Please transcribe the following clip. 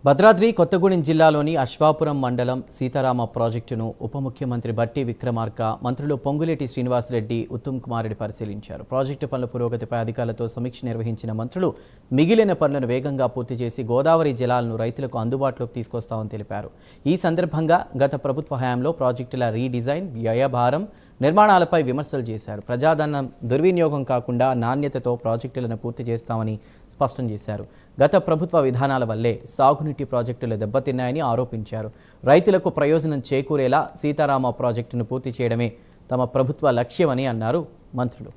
భద్రాద్రి కొత్తగూడెం జిల్లాలోని అశ్వాపురం మండలం సీతారామ ప్రాజెక్టును ఉప ముఖ్యమంత్రి బట్టి విక్రమార్క, మంత్రులు పొంగులేటి శ్రీనివాసరెడ్డి, ఉత్తమ్ కుమార్ రెడ్డి పరిశీలించారు. ప్రాజెక్టు పనుల పురోగతిపై అధికారులతో సమీక్ష నిర్వహించిన మంత్రులు మిగిలిన పనులను వేగంగా పూర్తి చేసి గోదావరి జలాలను రైతులకు అందుబాటులోకి తీసుకొస్తామని తెలిపారు. ఈ సందర్భంగా గత ప్రభుత్వ హయాంలో ప్రాజెక్టుల రీడిజైన్, వ్యయభారం, నిర్మాణాలపై విమర్శలు చేశారు. ప్రజాధనం దుర్వినియోగం కాకుండా నాణ్యతతో ప్రాజెక్టులను పూర్తి చేస్తామని స్పష్టం చేశారు. గత ప్రభుత్వ విధానాల వల్లే సాగునీటి ప్రాజెక్టులు దెబ్బతిన్నాయని ఆరోపించారు. రైతులకు ప్రయోజనం చేకూరేలా సీతారామ ప్రాజెక్టును పూర్తి చేయడమే తమ ప్రభుత్వ లక్ష్యమని అన్నారు మంత్రులు.